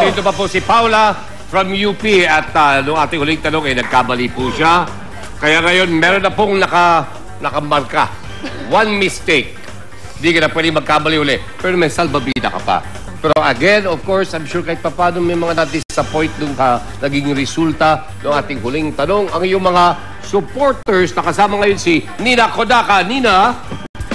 Dito pa po si Paula from UP at nung ating huling tanong ay nagkamali po siya. Kaya ngayon meron na pong nakamarka. One mistake. Hindi ka na pwede magkamali uli. Pero may salbabida ka pa. Pero again, of course, I'm sure kahit paano may mga na-disappoint nung naging resulta ng ating huling tanong. Ang iyong mga supporters na kasama ngayon si Nina Kodaka. Nina?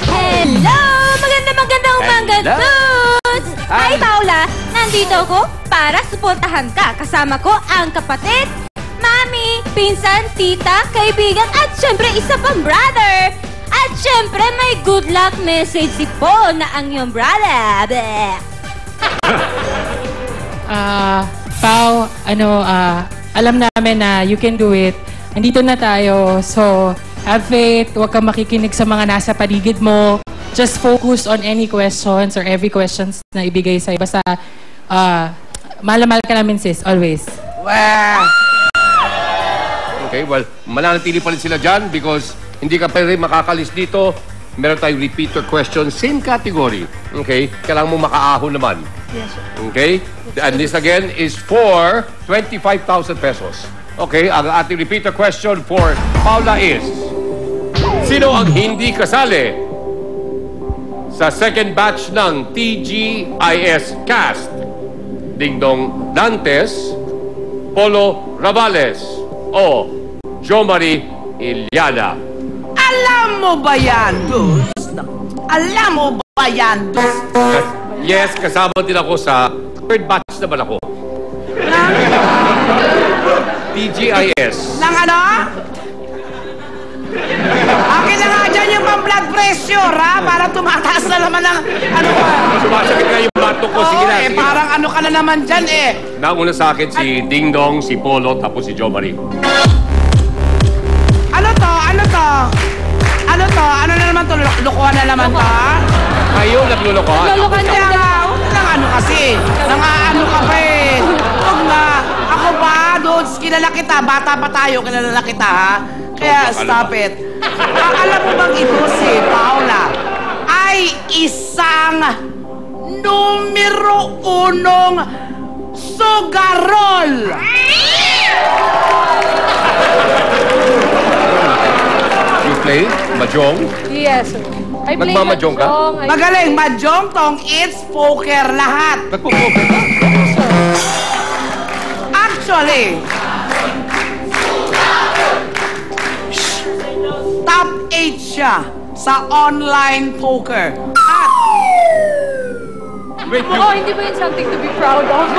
Hello! Magandang umaga, Dudes! Hi, Paula! Nandito ako para suportahan ka. Kasama ko ang kapatid, mami, pinsan, tita, kaibigan, at syempre isa pang brother! At syempre may good luck message si Paul na ang iyong brother. Pao, alam namin na you can do it. Andito na tayo. So, have faith. Huwag kang makikinig sa mga nasa paligid mo. Just focus on any questions or every questions na ibigay sa'yo. Basta, mahal ka namin, sis. Always. Wow. Okay, well, mananatili pa rin sila dyan because hindi ka pa rin makakalis dito. Meron tayong repeater question. Same category. Okay? Kailangan mo makaahon naman. Yes, sir. Okay? And this again is for 25,000 pesos. Okay? Ang ating repeater question for Paula is, sino ang hindi kasali sa second batch ng TGIS cast? Dingdong Dantes, Polo Ravales, o Jomari Iliana? Alam mo ba yan, Dudes? Alam mo ba yan, Dudes? Yes, kasama din ako sa third batch naman ako. TGIS. Nang ano? Akin na nga dyan yung pang-blood pressure, ha? Para tumataas na naman ang ano pa. Sumasakit na yung batok ko. Sige na, sige. Parang ano ka na naman dyan, eh. Nauna sa akin si Dingdong, si Polo, tapos si Jomari. Ano to? Ano to? Ano to? Ano na naman to? Lukuhan na naman to, ha? Kayo naglulukohan. Naglulukohan Kaya nga, nang ano kasi. Nang ano ka pa, eh. Huwag na. Ako ba, Dudes? Kilala kita. Bata pa tayo. Kilala kita, ha? Kaya, stop it. Alam mo bang ito si Paula ay isang numero 1 sugarol. You play Mahjong? Yes, sir. I play Nagmamahjong ka? Magaling, mahjong, tong, it's poker, lahat. Nagpo-poker ka? Actually, top 8 siya sa online poker. At Wait, Oo, hindi ba yun something to be proud of?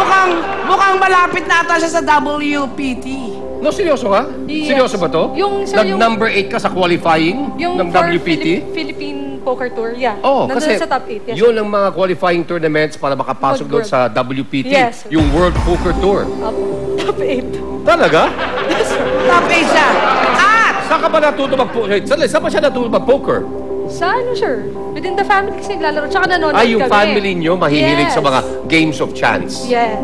mukhang malapit na ata siya sa WPT. No, seryoso ka? Yes. Seryoso ba to? Yung, sir, yung- Nag-number 8 ka sa qualifying ng for WPT? Philippine Poker Tour, yeah. Oo, Nandun kasi sa top 8, yes. yun ang mga qualifying tournaments para makapasok doon sa WPT. Yes. Yung World Poker Tour. Opo. Top 8. Talaga? Top 8 siya. At Saan ka ba natuto mag-poker? Saan ba siya natuto mag-poker? Sa ano, sir? Within the family kasi naglalaro. Tsaka nanonood kami. Yung family nyo mahihilig Yes. sa mga games of chance. Yes.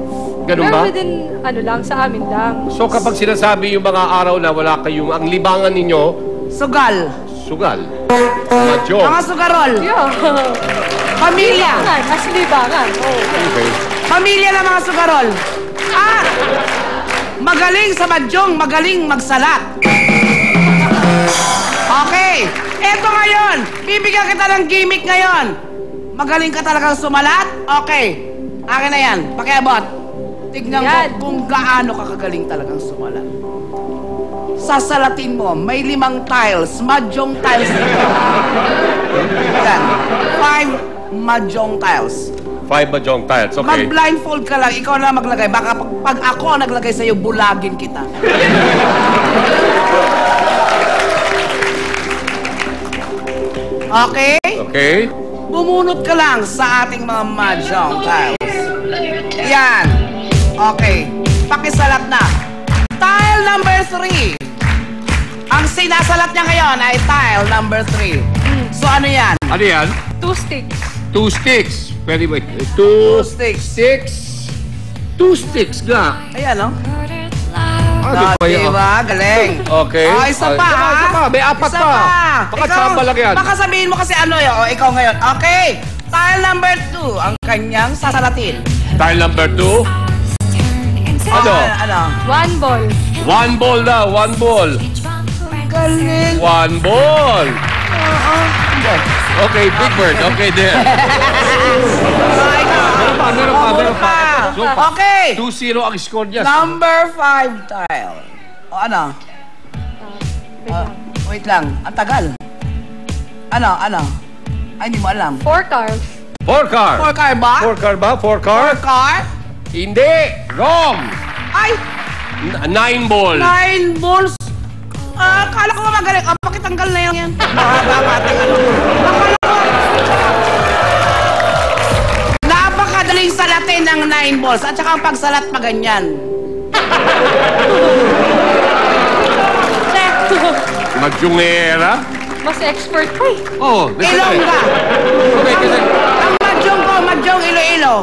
Ganun Pero ba? within, ano lang, sa amin lang. So kapag sinasabi yung mga araw na wala kayong, ang libangan ninyo, sugal. sugal, mahjong. Mga sugarol. Yeah. Pamilya. Libangan. As libangan. Oh. Okay. Pamilya ng mga sugarol. At magaling sa mahjong, magaling magsalat. Okay. Eto ngayon. Bibigyan kita ng gimmick ngayon. Magaling ka talagang sumalat? Okay. Akin na yan. Pakiabot. Tignan ko Yan. kung gaano ka kagaling talagang sumalat. Sasalatin mo, may 5 tiles, mahjong tiles dito. Yan. 5 mahjong tiles. 5 mahjong tiles, okay. Mag-blindfold ka lang, ikaw na maglagay. Baka pag ako ang naglagay sa'yo, bulagin kita. Okay? Okay. Bumunot ka lang sa ating mga mahjong tiles. Yan. Okay. Pakisalat na. Tile number 3. Ang sinasalat niya ngayon ay tile number 3. So ano yan? Ano yan? 2 sticks. 2 sticks. Pwede ba? 2 sticks. sticks. 2 sticks nga. Ayan, no? Ano ba yan? Diba? Galing. Okay. Oh, isa pa, ha? Isa pa. May 4 Isa pa. pa. Baka Ikaw, tsamba lang yan. Baka sabihin mo kasi ano yun. O, ikaw ngayon. Okay. Tile number 2. Ang kanyang sasalatin. Tile number 2. Ano? Ano? One ball. One ball na, one ball. Galing. One ball. Okay, Big Bird. Okay, there. Meron pa. So, Okay. 2-0 ang score niya. Number 5 tile. O ano? Wait lang. Ang tagal. Ano? Ay, hindi mo alam. 4 cars. 4 car. 4 car ba? 4 car ba? 4 car? 4 car? Hindi. Wrong. Ay, 9 ball. 9 balls. Akala ko magaling. Pakitanggal na yan. Dapat ano. Akala ko. Napakadaling salatin ng 9 balls. At saka ang pagsalat pa ganyan. Madyongera. Mas expert ko eh. Oh, Ilongga. Okay, kasi... Ang madyong Iloilo.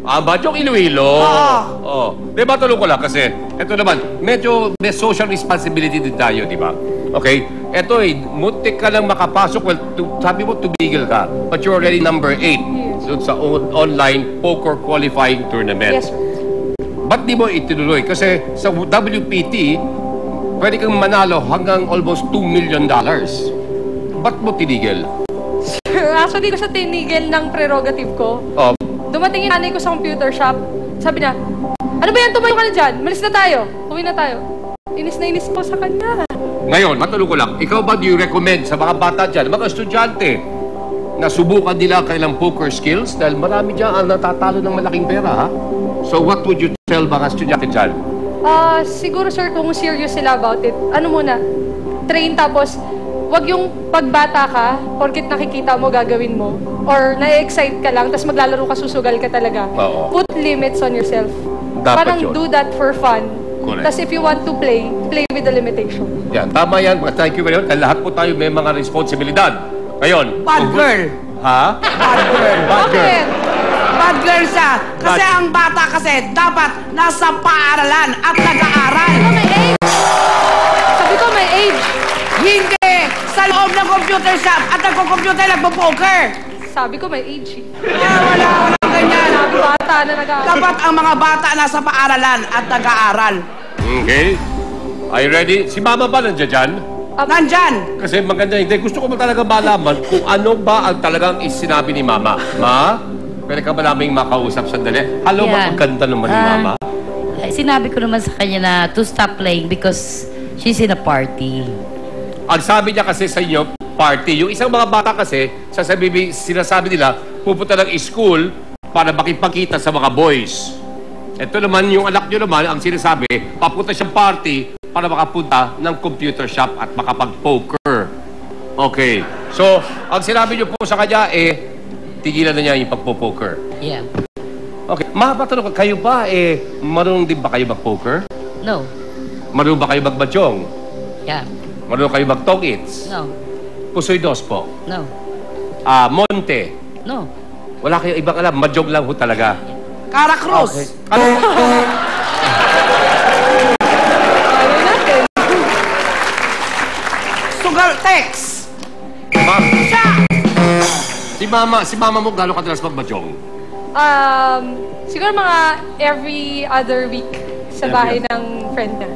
Madyong Iloilo. Oo. Oh. Di ba, tulong ko lang kasi ito naman, medyo may social responsibility din tayo, di ba? Okay? Ito muntik ka lang makapasok. Well, sabi mo, tumigil ka. But you're already number 8. So, sa online poker qualifying tournament. Yes, sir. Ba't di mo itinuloy? Kasi sa WPT, pwede kang manalo hanggang almost $2 million. Ba't mo tinigil? Actually, ko sa tinigil ng prerogative ko. Oh, Dumating yung nanay ko sa computer shop. Sabi na, ano ba yan? Tumayo ka na dyan. Malis na tayo. Uwi na tayo. Inis na inis po sa kanya. ngayon, matulog ko lang, ikaw ba do you recommend sa mga bata dyan, mga estudyante, na subukan nila kailang poker skills? Dahil marami dyan ang natatalo ng malaking pera, ha? So what would you tell mga estudyante dyan? Siguro sir, kung serious sila about it, ano muna, train tapos, wag yung pagbata ka, porkit nakikita mo, gagawin mo, or na-excite ka lang, tapos maglalaro ka, susugal ka talaga. Oo. Put limits on yourself. Dapat Parang yun. do that for fun. Correct. Tapos if you want to play with the limitation. Yan, tama yan. Thank you very much. Dahil lahat po tayo may mga responsibilidad. Ngayon. Bad girl. Ha? Bad girl. Bad girl. Bakit? Bad girl siya. Kasi Bad- ang bata kasi dapat nasa paaralan at nag-aaral. Sabi ko may age. Sabi ko may age. Hindi sa loob ng computer shop at nagko-computer nagpo-poker. Sabi ko may age. Wala ganyan. Sabi bata na nag-aaral. Dapat ang mga bata nasa paaralan at nag-aaral. Okay. Are you ready? Si Mama ba nandiyan dyan? Nandyan. Kasi maganda, hindi. Gusto ko talaga malaman kung ano ba ang talagang sinabi ni Mama. Ma, pwede ka ba naming makausap sandali? Hello, Yeah. maganda naman ni Mama. Sinabi ko naman sa kanya na to stop playing because she's in a party. Ang sabi niya kasi sa inyo, party. Yung isang mga bata kasi, sinasabi nila, pupunta ng school para makipagkita sa mga boys. Ito naman, yung anak nyo naman, ang sinasabi, papunta siyang party para makapunta ng computer shop at makapag-poker. Okay. So, ang sinabi nyo po sa kanya, tigilan na niya yung pagpo-poker. Yeah. Okay. Mapatanong ko, kayo ba, marunong din ba kayo mag-poker? No. Marunong ba kayo mag-mahjong? Yeah. Marunong kayo mag-tong-its? No. Pusoy dos po? No. Monte? No. Wala kayo ibang alam, mahjong lang ho talaga. Cara Cruz. Ano? Sugal Tex. Ma'am, Siya. si mama mo gano'ng kadalas mag-mahjong? Siguro mga every other week sa bahay ng friend na.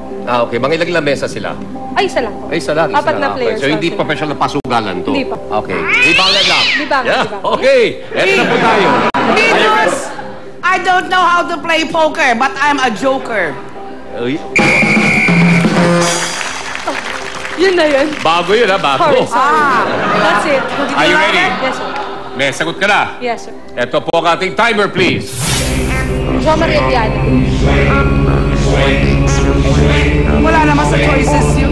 Okay. Mga ilang lamesa sila? Ay, isa lang po. Ay, isa lang. Apat isa na lang. players. So, hindi lang sila. professional na pasugalan to? Hindi pa. Okay. Libangan lang? Libangan, Yeah. libangan. Okay. Eto na po tayo. Venus. I don't know how to play poker, but I'm a joker. Uy, Yun na yun. bago yun, ha? Bago. Ah. That's it. Are you ready? Yes, sir. May sagot ka na. Yes, sir. Ito po ang ating timer, please. Jo Maria Diana. Wala naman sa choices yun.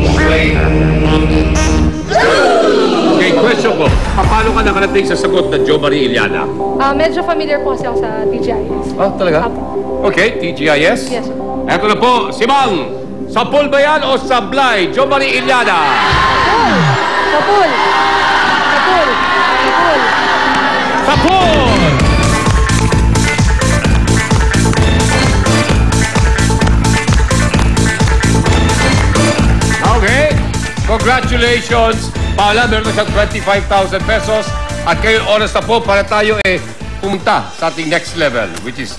Okay, question ko. Paano ka nakarating sa sagot ng Jo Marie Iliana? Medyo familiar po kasi ako sa TGIS. Oh, talaga? Apo. Okay, TGIS. Yes, sir. Ito na po, si Mang. Sa pool ba yan o sa Blay? Jo Marie Iliana. Sa pool. Sa pool. Sa pool. Sa pool! Okay. Congratulations. Paula, meron na siyang 25,000 pesos. At ngayon, oras na po para tayo pumunta sa ating next level, which is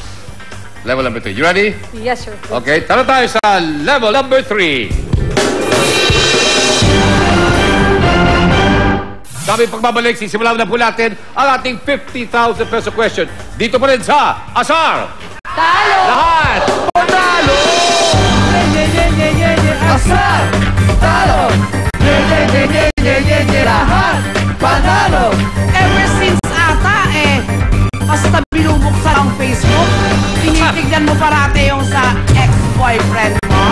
Level number 3. You ready? Yes, sir. Okay, tara tayo sa level number 3. Kami pagbabalik, sisimulan na po natin ang ating 50,000 peso question. Dito pa rin sa Asar! Talo! Lahat! Panalo! Asar! Talo! Lahat! Panalo! Ever since ata basta binubuksan ang Facebook, tinitignan mo parati yung sa ex-boyfriend mo.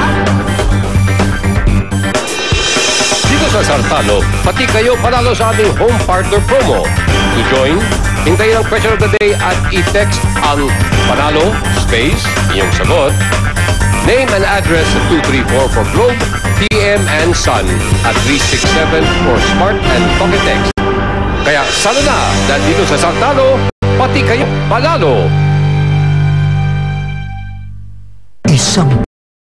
Dito sa Sartalo, pati kayo panalo sa aming home partner promo. To join, hintayin ang question of the day at i-text ang panalo, space, iyong sagot, name and address sa 234 for Globe, TM and Sun at 367 for Smart and Pocket Text. Kaya sana na dahil dito sa Sartalo, pati kayo panalo. Isang